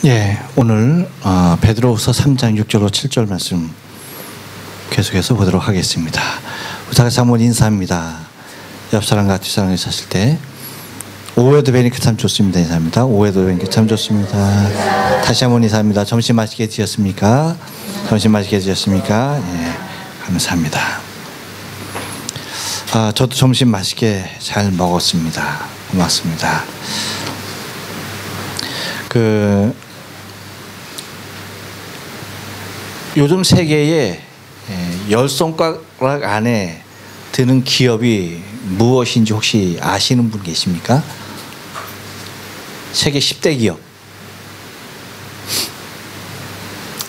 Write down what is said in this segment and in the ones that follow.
예, 오늘 베드로후서 3장 6절로 7절 말씀 계속해서 보도록 하겠습니다. 우사가 사모님 인사합니다. 옆 사람과 뒷사람이 있었을 때 오해도 뵈니까 참 좋습니다. 인사합니다. 오해도 뵈니까 참 좋습니다. 다시 한번 인사합니다. 점심 맛있게 드셨습니까? 점심 맛있게 드셨습니까? 예, 감사합니다. 저도 점심 맛있게 잘 먹었습니다. 고맙습니다. 요즘 세계에 10손가락 안에 드는 기업이 무엇인지 혹시 아시는 분 계십니까? 세계 10대 기업.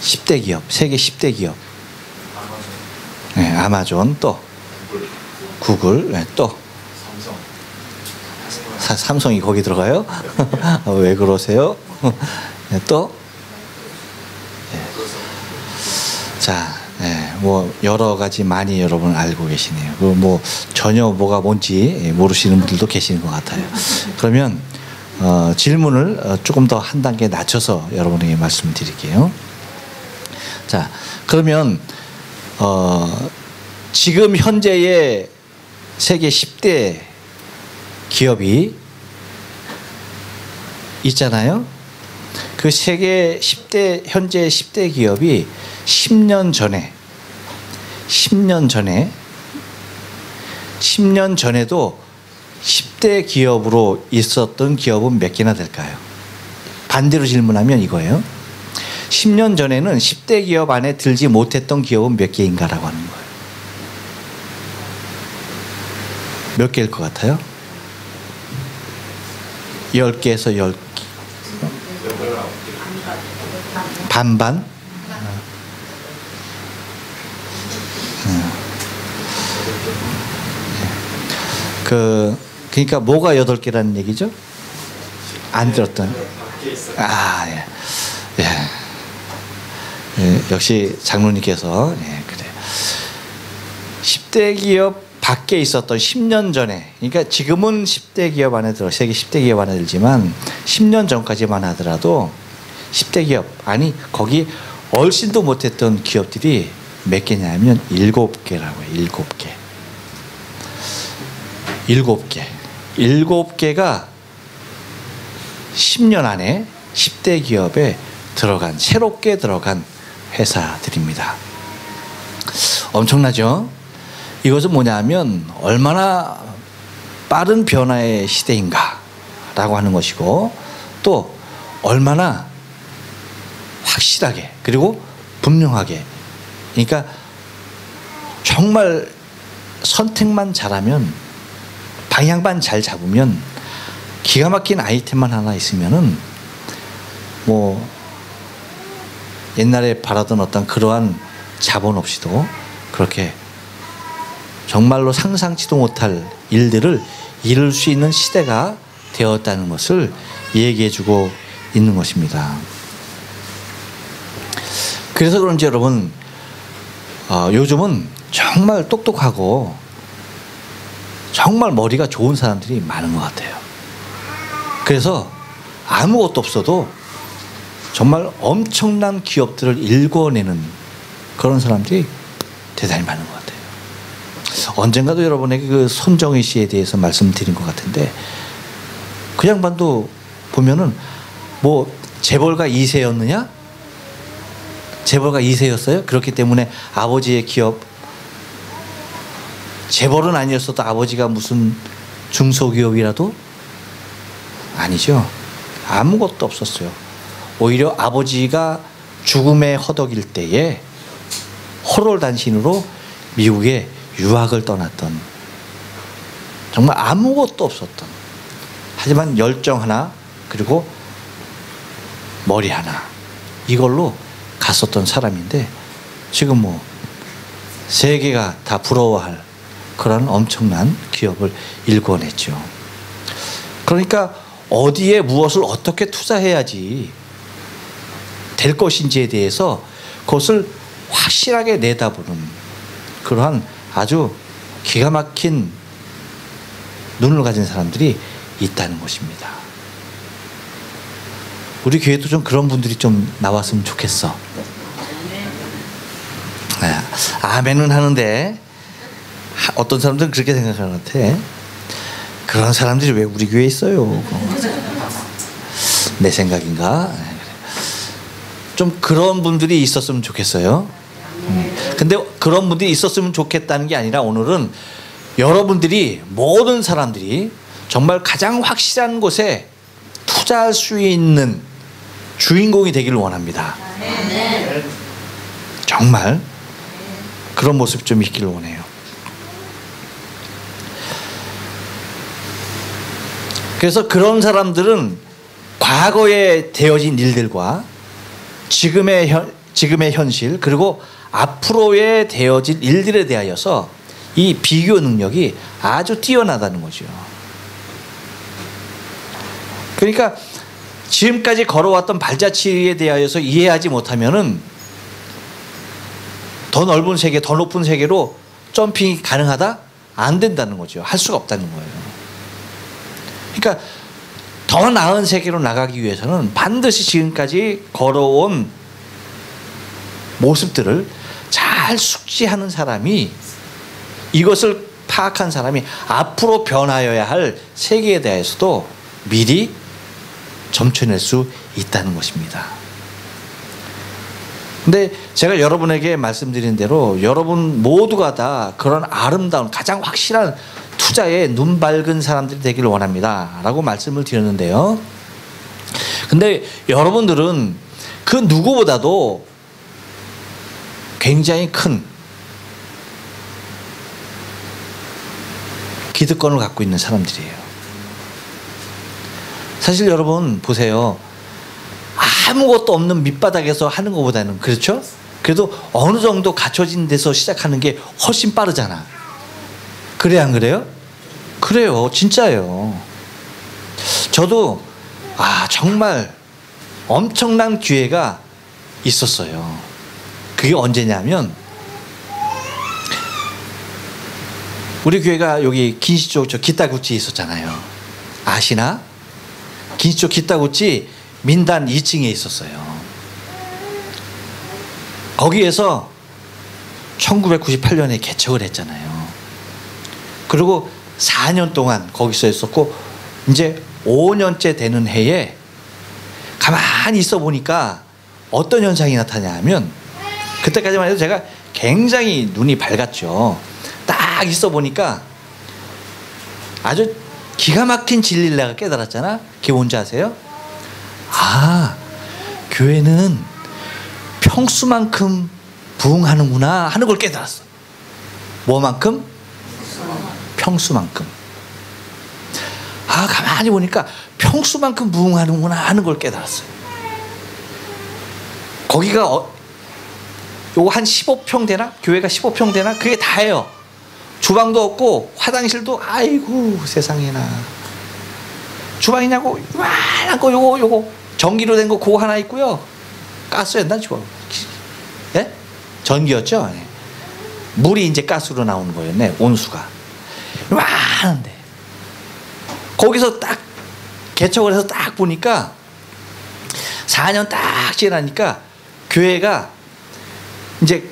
10대 기업. 세계 10대 기업. 네, 아마존, 또 구글, 네, 또 삼성이 거기 들어가요? 왜 그러세요? 네, 또 자, 네, 뭐 여러 가지 많이 여러분 알고 계시네요. 뭐 전혀 뭐가 뭔지 모르시는 분들도 계시는 것 같아요. 그러면 질문을 조금 더 한 단계 낮춰서 여러분에게 말씀드릴게요. 자, 그러면 지금 현재의 세계 10대 기업이 있잖아요. 그 세계 10대 현재 10대 기업이 10년 전에도 10대 기업으로 있었던 기업은 몇 개나 될까요? 반대로 질문하면 이거예요. 10년 전에는 10대 기업 안에 들지 못했던 기업은 몇 개인가라고 하는 거예요. 몇 개일 것 같아요? 10개에서 10개. 반반? 그러니까 뭐가 8개라는 얘기죠? 안 들었던. 예. 예. 예. 역시 장로님께서, 예, 그래. 10대 기업 밖에 있었던 10년 전에, 그러니까 지금은 10대 기업 안에 들어, 세계 10대 기업 안에 들지만 10년 전까지만 하더라도 10대 기업, 아니, 거기 얼씬도 못했던 기업들이 몇 개냐면 7개라고요. 7개. 7개. 7개가 10년 안에 10대 기업에 들어간, 새롭게 들어간 회사들입니다. 엄청나죠? 이것은 뭐냐면 얼마나 빠른 변화의 시대인가 라고 하는 것이고, 또 얼마나 확실하게 그리고 분명하게, 그러니까 정말 선택만 잘하면, 방향만 잘 잡으면, 기가 막힌 아이템만 하나 있으면은 뭐 옛날에 바라던 어떤 그러한 자본 없이도 그렇게 정말로 상상치도 못할 일들을 이룰 수 있는 시대가 되었다는 것을 얘기해주고 있는 것입니다. 그래서 그런지 여러분, 요즘은 정말 똑똑하고 정말 머리가 좋은 사람들이 많은 것 같아요. 그래서 아무것도 없어도 정말 엄청난 기업들을 일궈내는 그런 사람들이 대단히 많은 것 같아요. 언젠가도 여러분에게 그 손정희 씨에 대해서 말씀드린 것 같은데, 그 양반도 보면은 뭐 재벌가 2세였느냐? 재벌가 2세였어요? 그렇기 때문에 아버지의 기업, 재벌은 아니었어도 아버지가 무슨 중소기업이라도? 아니죠. 아무것도 없었어요. 오히려 아버지가 죽음에 허덕일 때에 호롤단신으로 미국에 유학을 떠났던, 정말 아무것도 없었던, 하지만 열정 하나 그리고 머리 하나, 이걸로 갔었던 사람인데, 지금 뭐 세계가 다 부러워할 그런 엄청난 기업을 일궈냈죠. 그러니까 어디에 무엇을 어떻게 투자해야지 될 것인지에 대해서 그것을 확실하게 내다보는 그러한 아주 기가 막힌 눈을 가진 사람들이 있다는 것입니다. 우리 교회도 좀 그런 분들이 좀 나왔으면 좋겠어. 아멘은 하는데 어떤 사람들은 그렇게 생각하는 것 같아. 그런 사람들이 왜 우리 교회에 있어요? 내 생각인가? 좀 그런 분들이 있었으면 좋겠어요. 근데 그런 분들이 있었으면 좋겠다는 게 아니라 오늘은 여러분들이 모든 사람들이 정말 가장 확실한 곳에 투자할 수 있는 주인공이 되기를 원합니다. 정말 그런 모습이 좀 있기를 원해요. 그래서 그런 사람들은 과거에 되어진 일들과 지금의 현실 그리고 앞으로에 되어질 일들에 대하여서 이 비교 능력이 아주 뛰어나다는 거죠. 그러니까 지금까지 걸어왔던 발자취에 대하여서 이해하지 못하면은 더 넓은 세계, 더 높은 세계로 점핑이 가능하다? 안 된다는 거죠. 할 수가 없다는 거예요. 그러니까 더 나은 세계로 나가기 위해서는 반드시 지금까지 걸어온 모습들을 잘 숙지하는 사람이, 이것을 파악한 사람이 앞으로 변하여야 할 세계에 대해서도 미리 점쳐낼 수 있다는 것입니다. 근데 제가 여러분에게 말씀드린 대로 여러분 모두가 다 그런 아름다운 가장 확실한 투자에 눈 밝은 사람들이 되기를 원합니다 라고 말씀을 드렸는데요. 근데 여러분들은 그 누구보다도 굉장히 큰 기득권을 갖고 있는 사람들이에요. 사실 여러분 보세요. 아무것도 없는 밑바닥에서 하는 것보다는, 그렇죠? 그래도 어느 정도 갖춰진 데서 시작하는 게 훨씬 빠르잖아. 그래 안 그래요? 그래요. 진짜예요. 저도 정말 엄청난 기회가 있었어요. 그게 언제냐면 우리 교회가 여기 긴시 쪽 저 기타구치 있었잖아요. 아시나? 긴시 쪽 기타구치 민단 2층에 있었어요. 거기에서 1998년에 개척을 했잖아요. 그리고 4년 동안 거기서 있었고 이제 5년째 되는 해에 가만히 있어 보니까 어떤 현상이 나타나냐면, 그때까지만 해도 제가 굉장히 눈이 밝았죠. 딱 있어 보니까 아주 기가 막힌 진리를 내가 깨달았잖아. 그게 뭔지 아세요? 교회는 평수만큼 부흥하는구나 하는 걸 깨달았어. 뭐만큼? 평수만큼. 가만히 보니까 평수만큼 부흥하는구나 하는 걸 깨달았어요. 거기가 요거 한 15평 되나? 교회가 15평 되나? 그게 다예요. 주방도 없고 화장실도 아이고 세상에나. 주방이냐고 요만한 거 요거 전기로 된 거 그거 하나 있고요. 가스였나 지금? 예? 전기였죠. 네. 물이 이제 가스로 나오는 거였네. 온수가 요만한데 거기서 딱 개척을 해서 딱 보니까 4년 딱 지나니까 교회가 이제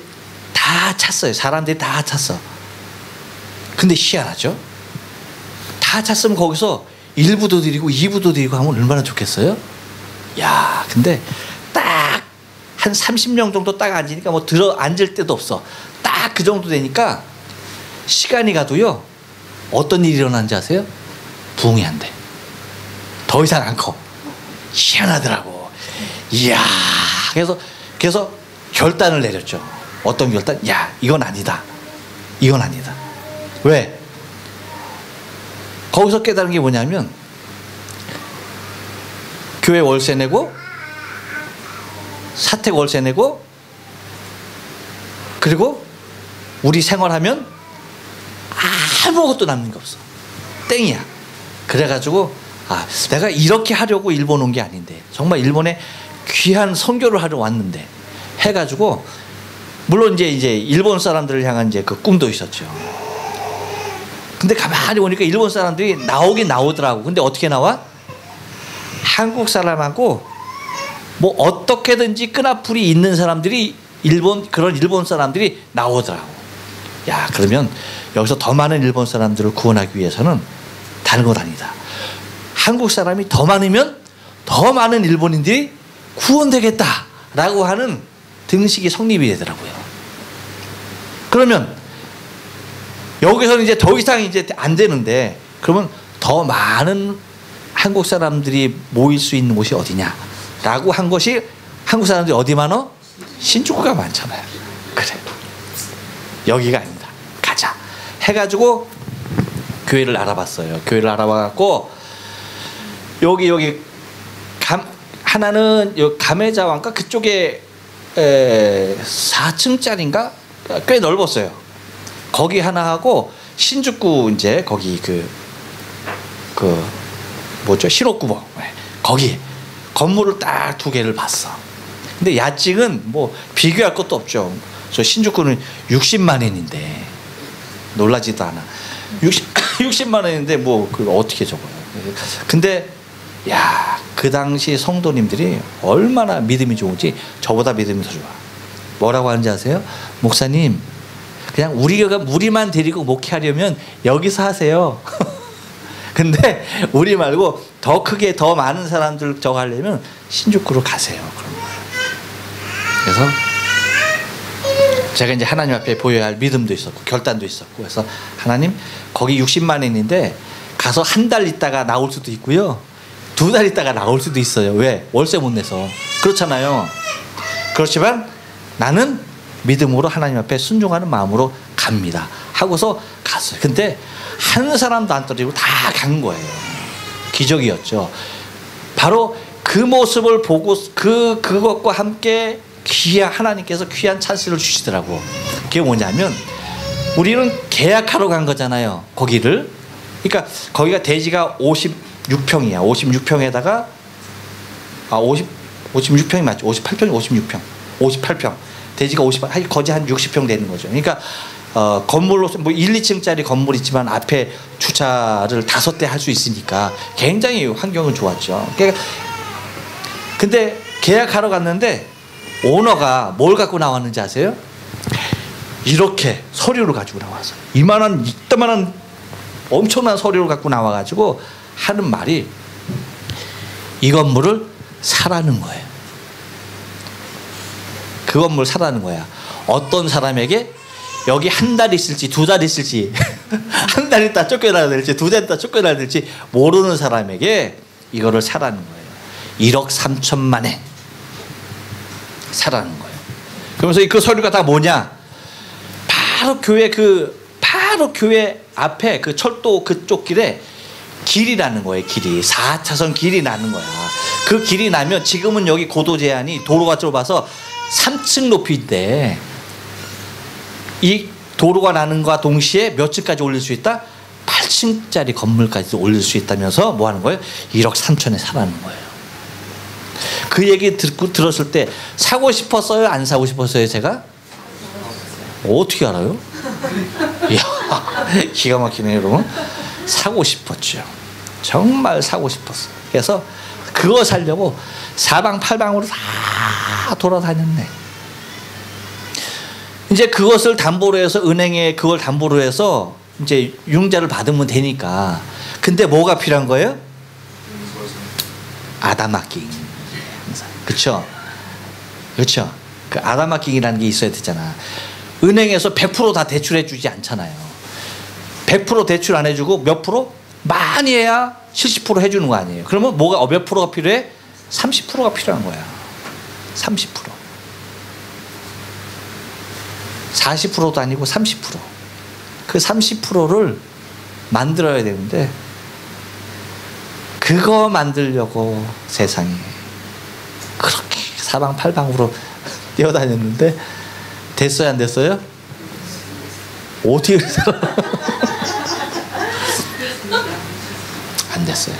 다 찼어요. 사람들이 다 찼어. 근데 희한하죠. 다 찼으면 거기서 1부도 드리고 2부도 드리고 하면 얼마나 좋겠어요? 야, 근데 딱 한 30명 정도 딱 앉으니까 뭐 들어 앉을 데도 없어. 딱 그 정도 되니까 시간이 가도요 어떤 일이 일어나는지 아세요? 부흥이 안 돼. 더 이상 안 커. 희한하더라고. 이야. 그래서 결단을 내렸죠. 어떤 결단? 야, 이건 아니다. 이건 아니다. 왜? 거기서 깨달은 게 뭐냐면 교회 월세 내고 사택 월세 내고 그리고 우리 생활하면 아무것도 남는 게 없어. 땡이야. 그래가지고 내가 이렇게 하려고 일본 온 게 아닌데 정말 일본에 귀한 선교를 하러 왔는데 해가지고 물론 이제 일본 사람들을 향한 이제 그 꿈도 있었죠. 근데 가만히 보니까 일본 사람들이 나오긴 나오더라고. 근데 어떻게 나와? 한국 사람하고 뭐 어떻게든지 끈앞풀이 있는 사람들이 그런 일본 사람들이 나오더라고. 야, 그러면 여기서 더 많은 일본 사람들을 구원하기 위해서는 다른 것 아니다. 한국 사람이 더 많으면 더 많은 일본인들이 구원되겠다라고 하는 등식이 성립이 되더라고요. 그러면 여기서는 이제 더 이상 이제 안 되는데, 그러면 더 많은 한국 사람들이 모일 수 있는 곳이 어디냐라고 한 것이, 한국 사람들이 어디 많어? 신주쿠가 많잖아요. 그래, 여기가 아니다, 가자 해가지고 교회를 알아봤어요. 교회를 알아봐갖고 여기 하나는 여기 가메자와인가 그쪽에 4층짜리인가 꽤 넓었어요. 거기 하나 하고 신주쿠 이제 거기 그 뭐죠, 시로쿠보, 거기 건물을 딱 2개를 봤어. 근데 야증은 뭐 비교할 것도 없죠. 저 신주쿠는 60만 엔인데 놀라지도 않아. 60만 엔인데 뭐 그거 어떻게 적어요. 근데 야, 그 당시 성도님들이 얼마나 믿음이 좋은지 저보다 믿음이 더 좋아. 뭐라고 하는지 아세요? 목사님, 그냥 우리만 데리고 목회하려면 여기서 하세요. 근데 우리 말고 더 크게 더 많은 사람들 저거 하려면 신주쿠로 가세요. 그래서 제가 이제 하나님 앞에 보여야 할 믿음도 있었고 결단도 있었고, 그래서 하나님, 거기 60만 엔인데 가서 한 달 있다가 나올 수도 있고요, 2달 있다가 나올 수도 있어요. 왜? 월세 못 내서. 그렇잖아요. 그렇지만 나는 믿음으로 하나님 앞에 순종하는 마음으로 갑니다 하고서 갔어요. 근데 한 사람도 안 떨어지고 다 간 거예요. 기적이었죠. 바로 그 모습을 보고 그것과 함께 하나님께서 귀한 찬스를 주시더라고. 그게 뭐냐면, 우리는 계약하러 간 거잖아요, 거기를. 그러니까 거기가 대지가 56평이야. 56평에다가 56평이 맞죠? 58평이 56평. 58평. 대지가 58, 거지 한 60평 되는 거죠. 그러니까 건물로 뭐 1, 2층짜리 건물 있지만 앞에 주차를 5대 할 수 있으니까 굉장히 환경은 좋았죠. 그러니까 근데 계약하러 갔는데 오너가 뭘 갖고 나왔는지 아세요? 이렇게 서류를 가지고 나와서 이따만한 엄청난 서류를 갖고 나와가지고 하는 말이, 이 건물을 사라는 거예요. 그 건물 사라는 거야. 어떤 사람에게 여기 한 달 있을지 2달 있을지 한 달 있다 쫓겨나야 될지 2달 있다 쫓겨나야 될지 모르는 사람에게 이거를 사라는 거예요. 1억 3천만 엔 사라는 거예요. 그러면서 그 서류가 다 뭐냐, 바로 교회 앞에 그 철도 그쪽 길에 길이 나는 거예요. 길이 4차선 길이 나는 거야. 그 길이 나면 지금은 여기 고도 제한이 도로가 좁아서 3층 높이인데, 이 도로가 나는 것과 동시에 몇 층까지 올릴 수 있다? 8층짜리 건물까지 올릴 수 있다면서 뭐 하는 거예요? 1억 3천에 사라는 거예요. 그 얘기 들었을 때 사고 싶었어요? 안 사고 싶었어요? 제가? 어떻게 알아요? 이야, 기가 막히네 여러분. 사고 싶었죠. 정말 사고 싶었어요. 그래서 그거 살려고 사방팔방으로 다 돌아다녔네. 이제 그것을 담보로 해서 은행에 그걸 담보로 해서 이제 융자를 받으면 되니까. 근데 뭐가 필요한 거예요? 아담아킹. 그렇죠? 그렇죠? 그 아담아킹이라는 게 있어야 되잖아. 은행에서 100% 다 대출해 주지 않잖아요. 100% 대출 안 해주고 몇 프로? 많이 해야 70% 해주는 거 아니에요. 그러면 뭐가 몇 프로가 필요해? 30%가 필요한 거야. 30%. 40%도 아니고 30%. 그 30%를 만들어야 되는데, 그거 만들려고 세상에 그렇게 사방팔방으로 뛰어다녔는데 됐어요, 안 됐어요? 어떻게 안 됐어요.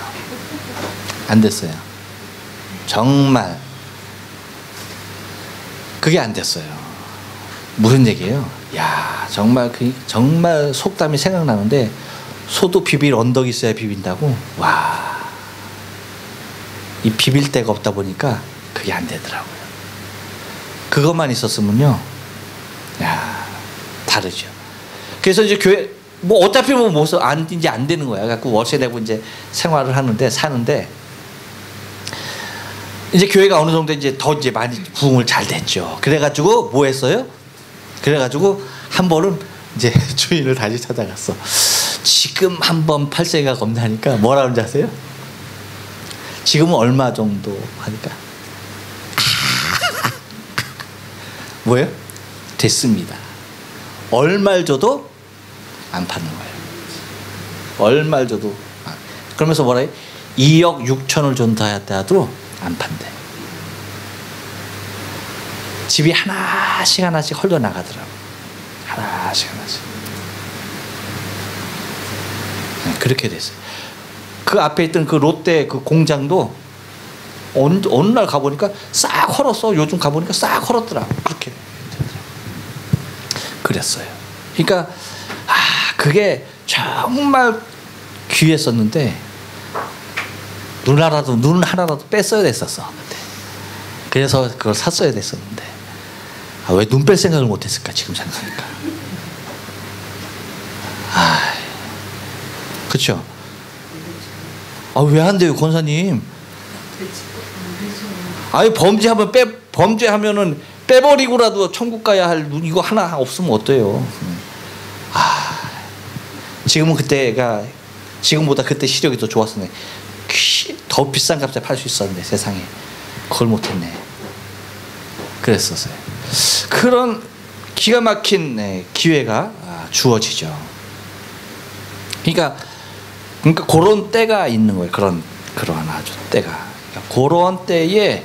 안 됐어요. 정말 그게 안 됐어요. 무슨 얘기예요? 야, 정말 정말 속담이 생각나는데, 소도 비빌 언덕이 있어야 비빈다고. 와, 이 비빌 데가 없다 보니까 그게 안 되더라고요. 그것만 있었으면요, 야, 다르죠. 그래서 이제 교회 뭐 어차피 뭐 이제 안 되는 거야. 그래갖고 월세 내고 이제 생활을 사는데 이제 교회가 어느 정도 이제 더 이제 많이 부흥을 잘 됐죠. 그래가지고 뭐 했어요? 그래가지고 한 번은 이제 주인을 다시 찾아갔어. 지금 한번 팔세가 겁나니까 뭐라 그런지 아세요? 지금은 얼마 정도 하니까 뭐예요? 됐습니다. 얼마를 줘도 안 파는 거예요. 얼마를 줘도 그러면서 뭐라 해? 2억 6천을 준다 하더라도 안 판대. 집이 하나씩 흘러나가더라고. 하나씩. 네, 그렇게 됐어요. 그 앞에 있던 그 롯데 그 공장도 어느 날 가보니까 싹 헐었어. 요즘 가보니까 싹 헐었더라고. 그렇게 그랬어요. 그러니까 그게 정말 귀했었는데 눈 하나라도 뺐어야 됐었어. 그래서 그걸 샀어야 됐었는데 왜 눈 뺄 생각을 못했을까 지금 생각하니까. 그렇죠. 왜 안 돼요, 권사님? 범죄하면은 빼버리고라도 천국 가야 할 눈 이거 하나 없으면 어때요? 지금은 지금보다 그때 시력이 더 좋았었네. 더 비싼 값에 팔 수 있었는데 세상에 그걸 못했네. 그랬었어요. 그런 기가 막힌 기회가 주어지죠. 그러니까 그런 때가 있는 거예요. 그런 아주 때가. 그러니까 그런 때에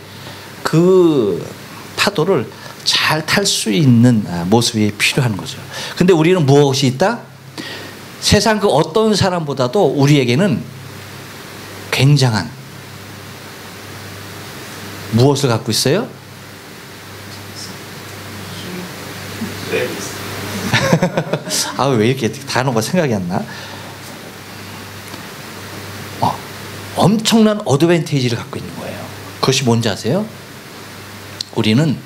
그 파도를 잘 탈 수 있는 모습이 필요한 거죠. 근데 우리는 무엇이 있다? 세상 그 어떤 사람보다도 우리에게는 굉장한 무엇을 갖고 있어요? 왜 이렇게 단어가 생각이 안 나? 엄청난 어드밴티지를 갖고 있는 거예요. 그것이 뭔지 아세요? 우리는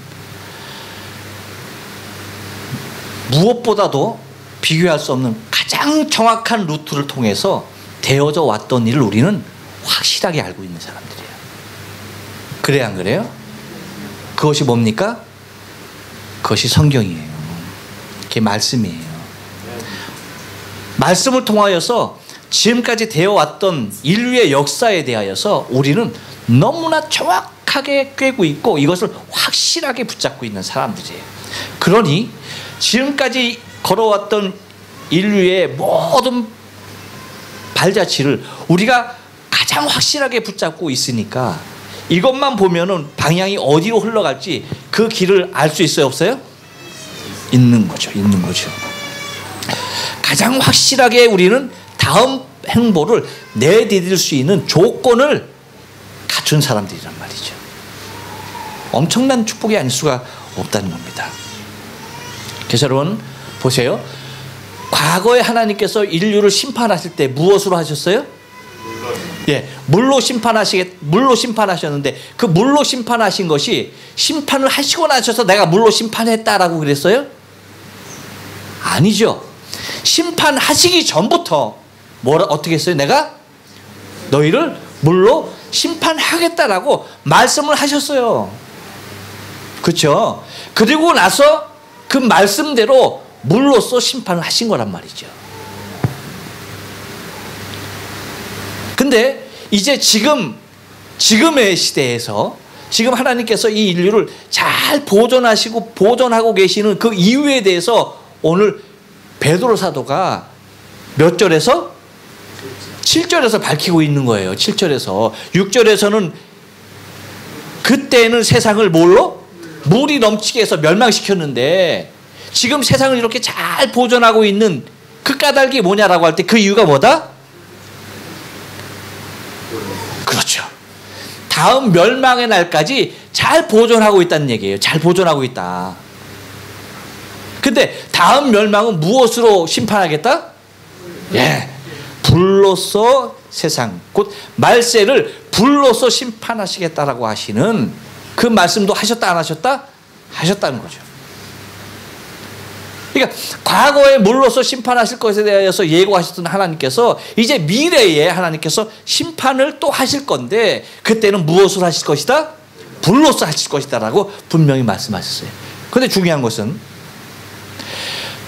무엇보다도 비교할 수 없는 가장 정확한 루트를 통해서 되어져 왔던 일을 우리는 확실하게 알고 있는 사람들이에요. 그래요, 안 그래요? 그것이 뭡니까? 그것이 성경이에요. 그게 말씀이에요. 말씀을 통하여서 지금까지 되어 왔던 인류의 역사에 대하여서 우리는 너무나 정확하게 꿰고 있고 이것을 확실하게 붙잡고 있는 사람들이에요. 그러니 지금까지 걸어왔던 인류의 모든 발자취를 우리가 가장 확실하게 붙잡고 있으니까 이것만 보면은 방향이 어디로 흘러갈지 그 길을 알 수 있어요, 없어요? 있는 거죠. 가장 확실하게 우리는 다음 행보를 내디딜 수 있는 조건을 갖춘 사람들이란 말이죠. 엄청난 축복이 아닐 수가 없다는 겁니다. 그래서 여러분 보세요. 과거에 하나님께서 인류를 심판하실 때 무엇으로 하셨어요? 물로 심판하셨는데 그 물로 심판하신 것이 심판을 하시고 나셔서 내가 물로 심판했다라고 그랬어요? 아니죠. 심판하시기 전부터 어떻게 했어요? 내가 너희를 물로 심판하겠다라고 말씀을 하셨어요. 그렇죠? 그리고 나서 그 말씀대로 물로써 심판을 하신 거란 말이죠. 근데 이제 지금의 시대에서 지금 하나님께서 이 인류를 잘 보존하고 계시는 그 이유에 대해서 오늘 베드로 사도가 몇 절에서? 7절에서 밝히고 있는 거예요. 7절에서. 6절에서는 그때는 세상을 뭘로? 물이 넘치게 해서 멸망시켰는데 지금 세상을 이렇게 잘 보존하고 있는 그 까닭이 뭐냐라고 할 때 그 이유가 뭐다? 그렇죠. 다음 멸망의 날까지 잘 보존하고 있다는 얘기예요. 잘 보존하고 있다. 근데 다음 멸망은 무엇으로 심판하겠다? 불로써 세상 곧 말세를 불로써 심판하시겠다라고 하시는 그 말씀도 하셨다 안 하셨다? 하셨다는 거죠. 그러니까 과거에 물로서 심판하실 것에 대해서 예고하셨던 하나님께서 이제 미래에 하나님께서 심판을 또 하실 건데 그때는 무엇을 하실 것이다? 불로서 하실 것이다 라고 분명히 말씀하셨어요. 그런데 중요한 것은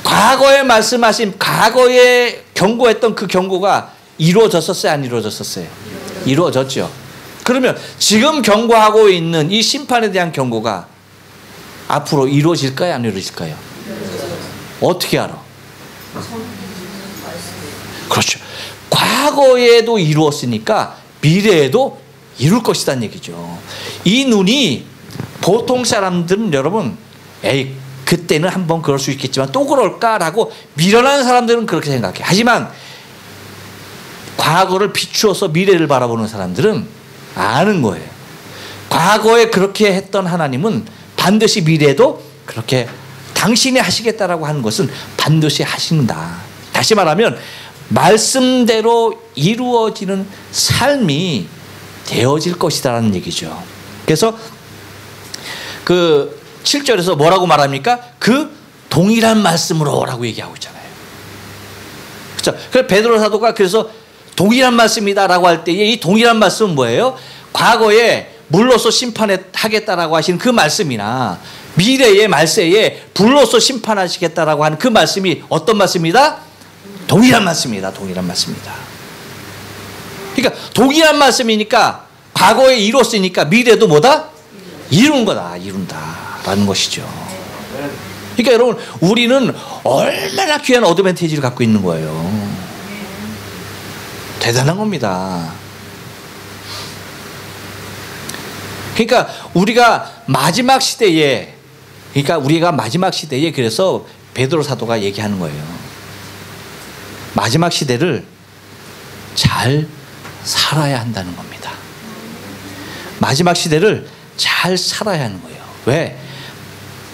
과거에 말씀하신 과거에 경고했던 그 경고가 이루어졌었어요? 안 이루어졌었어요? 이루어졌죠. 그러면 지금 경고하고 있는 이 심판에 대한 경고가 앞으로 이루어질까요? 안 이루어질까요? 어떻게 알아? 그렇죠. 과거에도 이루었으니까 미래에도 이룰 것이라는 얘기죠. 이 눈이 보통 사람들은 여러분 에이 그때는 한번 그럴 수 있겠지만 또 그럴까라고 미련한 사람들은 그렇게 생각해. 하지만 과거를 비추어서 미래를 바라보는 사람들은 아는 거예요. 과거에 그렇게 했던 하나님은 반드시 미래에도 그렇게 당신이 하시겠다라고 하는 것은 반드시 하신다. 다시 말하면 말씀대로 이루어지는 삶이 되어질 것이다라는 얘기죠. 그래서 그 7절에서 뭐라고 말합니까? 그 동일한 말씀으로라고 얘기하고 있잖아요. 그렇죠? 그래서 베드로 사도가 그래서 동일한 말씀이다라고 할 때에 이 동일한 말씀은 뭐예요? 과거에 물로서 심판하겠다라고 하신 그 말씀이나 미래의 말세에 불로서 심판하시겠다라고 하는 그 말씀이 어떤 말씀이다? 동일한 말씀이다. 동일한 말씀이다. 그러니까 동일한 말씀이니까 과거에 이뤘으니까 미래도 뭐다? 이룬 거다. 이룬다라는 것이죠. 그러니까 여러분 우리는 얼마나 귀한 어드밴티지를 갖고 있는 거예요. 대단한 겁니다. 그러니까 우리가 마지막 시대에 그래서 베드로 사도가 얘기하는 거예요. 마지막 시대를 잘 살아야 한다는 겁니다. 마지막 시대를 잘 살아야 하는 거예요. 왜?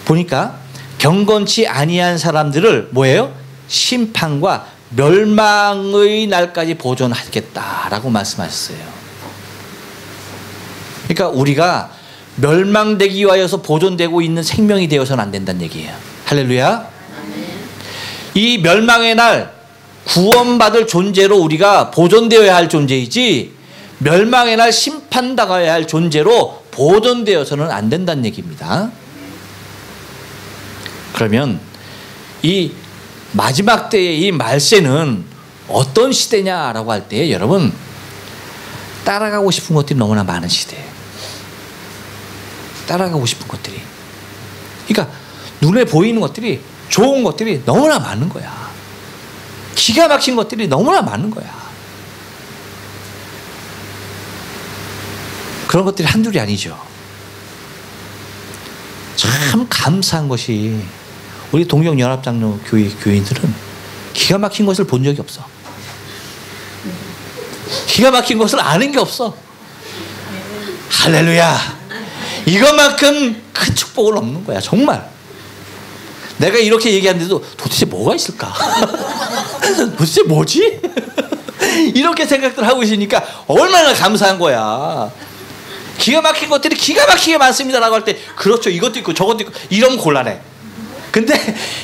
보니까 경건치 아니한 사람들을 뭐예요? 심판과 멸망의 날까지 보존하겠다라고 말씀하셨어요. 그러니까 우리가 멸망되기 위하여서 보존되고 있는 생명이 되어서는 안 된다는 얘기예요. 할렐루야. 이 멸망의 날 구원받을 존재로 우리가 보존되어야 할 존재이지 멸망의 날 심판당해야 할 존재로 보존되어서는 안 된다는 얘기입니다. 그러면 이 마지막 때의 이 말세는 어떤 시대냐라고 할 때 여러분 따라가고 싶은 것들이 너무나 많은 시대예요. 따라가고 싶은 것들이. 그러니까 눈에 보이는 것들이 좋은 것들이 너무나 많은 거야. 기가 막힌 것들이 너무나 많은 거야. 그런 것들이 한둘이 아니죠. 참 감사한 것이 우리 동경연합장로 교회 교인들은 기가 막힌 것을 본 적이 없어. 기가 막힌 것을 아는 게 없어. 할렐루야. 이것만큼 큰 축복은 없는 거야. 정말. 내가 이렇게 얘기하는데도 도대체 뭐가 있을까? 도대체 뭐지? 이렇게 생각들 하고 있으니까 얼마나 감사한 거야. 기가 막힌 것들이 기가 막히게 많습니다라고 할 때 그렇죠. 이것도 있고 저것도 있고 이러면 곤란해. 근데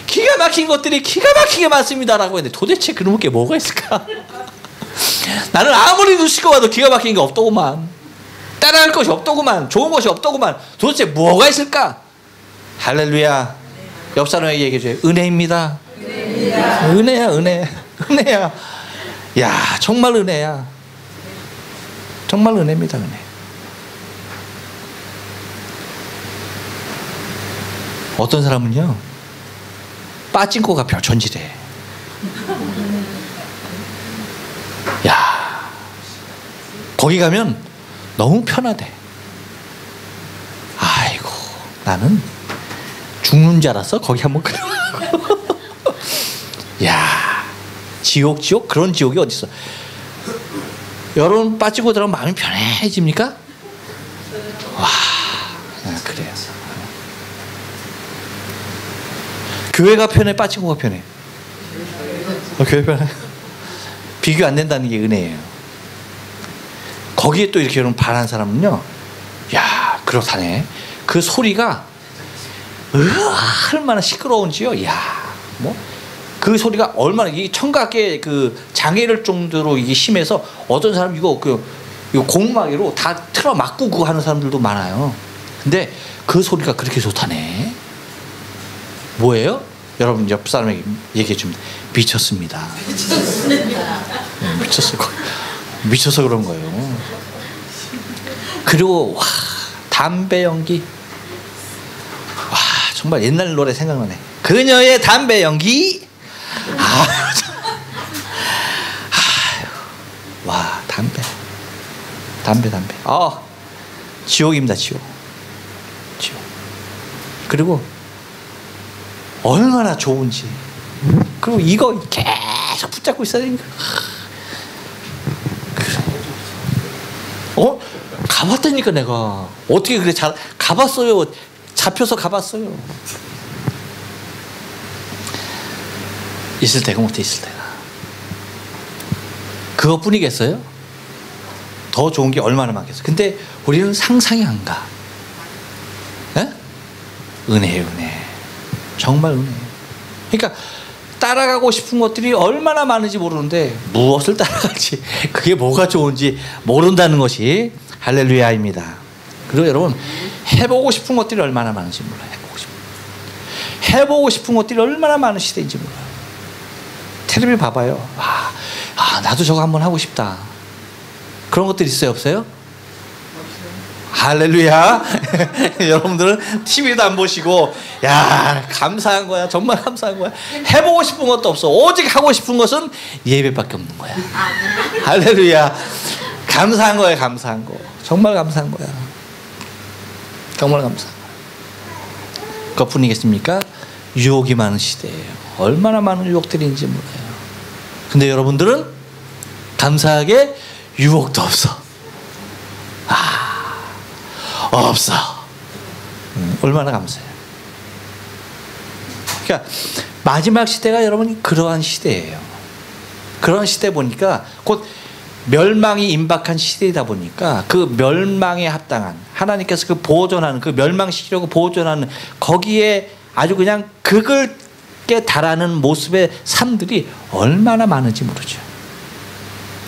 기가 막힌 것들이 기가 막히게 많습니다라고 했는데 도대체 그런 게 뭐가 있을까? 나는 아무리 눈치껏 봐도 기가 막힌 게 없더구만. 따라할 것이 없더구만. 좋은 것이 없더구만. 도대체 뭐가 있을까? 할렐루야. 옆 사람에게 얘기해줘요. 은혜입니다. 은혜야, 은혜. 은혜야. 야, 정말 은혜야. 정말 은혜입니다, 은혜. 어떤 사람은요, 빠진코가 별천지래. 야, 거기 가면 너무 편하대. 아이고, 나는 죽는 줄 알았어. 거기 한번 가려고. 야, 지옥 그런 지옥이 어디 있어? 여러분 빠지고 들어가면 마음이 편해집니까? 와, 그래요. 교회가 편해, 빠지고가 편해? 교회 편해? 비교 안 된다는 게 은혜예요. 거기에 또 이렇게 여러분 바라는 사람은요, 야, 그렇다네. 그 소리가 얼마나 시끄러운지요. 이야, 뭐 그 소리가 얼마나 이 청각의 그 장애를 정도로 이게 심해서 어떤 사람 이거 공마개로 다 틀어 막고 그거 하는 사람들도 많아요. 근데 그 소리가 그렇게 좋다네. 뭐예요? 여러분 옆 사람에게 얘기해 줍니다. 미쳤습니다. 미쳤어. 미쳐서 그런 거예요. 그리고 와, 담배 연기. 와, 정말 옛날 노래 생각나네. 그녀의 담배 연기. 와, 담배. 지옥입니다, 지옥. 그리고 얼마나 좋은지. 그리고 이거 계속 붙잡고 있어야 되니까. 가봤다니까 내가. 어떻게 그래? 가봤어요. 잡혀서 가봤어요. 있을 때가 못해, 있을 때가. 그것뿐이겠어요? 더 좋은 게 얼마나 많겠어요. 근데 우리는 상상이 안 가. 에? 은혜예요, 은혜. 정말 은혜예요. 그러니까 따라가고 싶은 것들이 얼마나 많은지 모르는데 무엇을 따라갈지, 그게 뭐가 좋은지 모른다는 것이 할렐루야입니다. 그리고 여러분, 해보고 싶은 것들이 얼마나 많은지 몰라요. 해보고 싶은 것들이 얼마나 많은 시대인지 몰라요. 텔레비 봐봐요. 나도 저거 한번 하고 싶다. 그런 것들 있어요, 없어요? 할렐루야. 여러분들은 TV도 안 보시고, 야, 감사한 거야. 정말 감사한 거야. 해보고 싶은 것도 없어. 오직 하고 싶은 것은 예배밖에 없는 거야. 할렐루야. 감사한 거야, 감사한 거. 정말 감사한 거야. 정말 감사한 거야. 그것뿐이겠습니까? 유혹이 많은 시대예요. 얼마나 많은 유혹들이 있는지 몰라요. 근데 여러분들은 감사하게 유혹도 없어. 없어. 얼마나 감사해요. 그러니까 마지막 시대가 여러분 그러한 시대예요. 그런 시대 보니까 곧 멸망이 임박한 시대이다 보니까 그 멸망에 합당한 하나님께서 그 보존하는, 그 멸망시키려고 보존하는 거기에 아주 그냥 극을게 달하는 모습의 삶들이 얼마나 많은지 모르죠.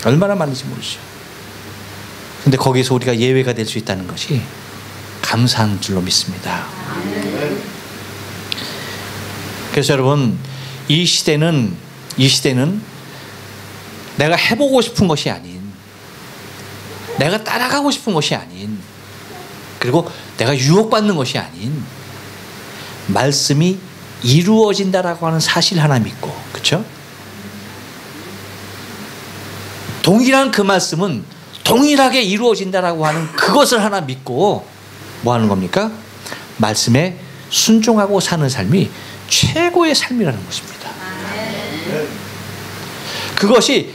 얼마나 많은지 모르죠. 근데 거기서 우리가 예외가 될 수 있다는 것이 감사한 줄로 믿습니다. 그래서 여러분, 이 시대는 내가 해보고 싶은 것이 아닌, 내가 따라가고 싶은 것이 아닌, 그리고 내가 유혹받는 것이 아닌, 말씀이 이루어진다라고 하는 사실 하나 믿고, 그렇죠? 동일한 그 말씀은 동일하게 이루어진다라고 하는 그것을 하나 믿고 뭐 하는 겁니까? 말씀에 순종하고 사는 삶이 최고의 삶이라는 것입니다. 그것이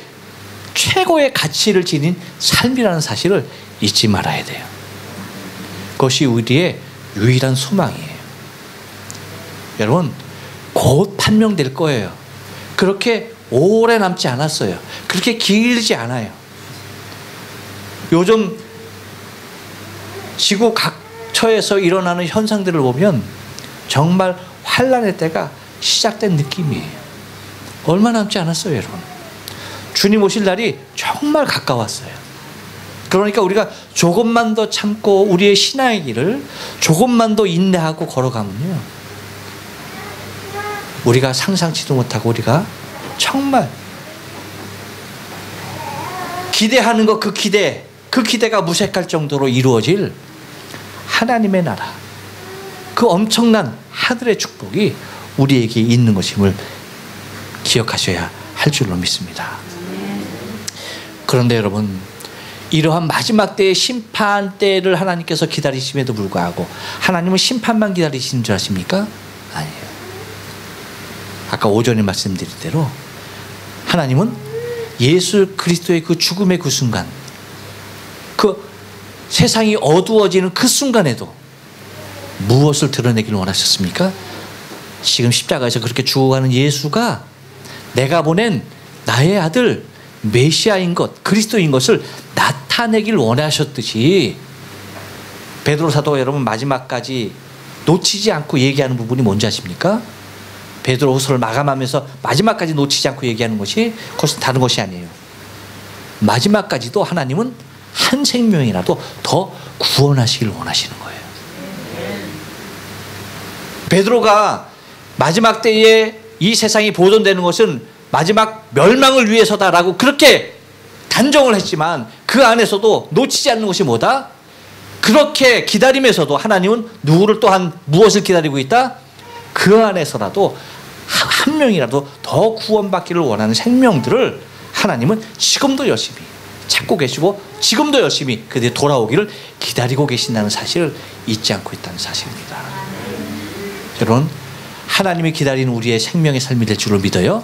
최고의 가치를 지닌 삶이라는 사실을 잊지 말아야 돼요. 그것이 우리의 유일한 소망이에요. 여러분, 곧 판명될 거예요. 그렇게 오래 남지 않았어요. 그렇게 길지 않아요. 요즘 지구 각처에서 일어나는 현상들을 보면 정말 환란의 때가 시작된 느낌이에요. 얼마 남지 않았어요, 여러분. 주님 오실 날이 정말 가까웠어요. 그러니까 우리가 조금만 더 참고 우리의 신앙의 길을 조금만 더 인내하고 걸어가면요, 우리가 상상치도 못하고 우리가 정말 기대하는 것, 그 기대가 무색할 정도로 이루어질 하나님의 나라, 그 엄청난 하늘의 축복이 우리에게 있는 것임을 기억하셔야 할 줄로 믿습니다. 그런데 여러분, 이러한 마지막 때의 심판 때를 하나님께서 기다리심에도 불구하고 하나님은 심판만 기다리시는 줄 아십니까? 아니에요. 아까 오전에 말씀드린 대로 하나님은 예수 그리스도의 그 죽음의 그 순간, 그 세상이 어두워지는 그 순간에도 무엇을 드러내기를 원하셨습니까? 지금 십자가에서 그렇게 죽어가는 예수가 내가 보낸 나의 아들 메시아인 것, 그리스도인 것을 나타내길 원하셨듯이 베드로 사도가 여러분 마지막까지 놓치지 않고 얘기하는 부분이 뭔지 아십니까? 베드로 후서를 마감하면서 마지막까지 놓치지 않고 얘기하는 것이 그것은 다른 것이 아니에요. 마지막까지도 하나님은 한 생명이라도 더 구원하시길 원하시는 거예요. 베드로가 마지막 때에 이 세상이 보존되는 것은 마지막 멸망을 위해서다라고 그렇게 단정을 했지만 그 안에서도 놓치지 않는 것이 뭐다? 그렇게 기다림에서도 하나님은 누구를 또한 무엇을 기다리고 있다? 그 안에서라도 한 명이라도 더 구원받기를 원하는 생명들을 하나님은 지금도 열심히 찾고 계시고 지금도 열심히 그들이 돌아오기를 기다리고 계신다는 사실을 잊지 않고 있다는 사실입니다. 여러분, 하나님이 기다리는 우리의 생명의 삶이 될 줄을 믿어요.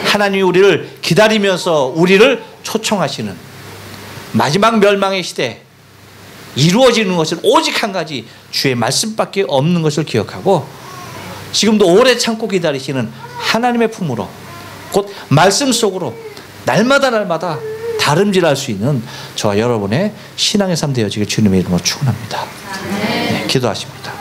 하나님이 우리를 기다리면서 우리를 초청하시는 마지막 멸망의 시대 이루어지는 것은 오직 한 가지 주의 말씀밖에 없는 것을 기억하고 지금도 오래 참고 기다리시는 하나님의 품으로 곧 말씀 속으로 날마다 다름질할 수 있는 저와 여러분의 신앙의 삶 되어지길 주님의 이름으로 축원합니다. 네, 기도하십니다.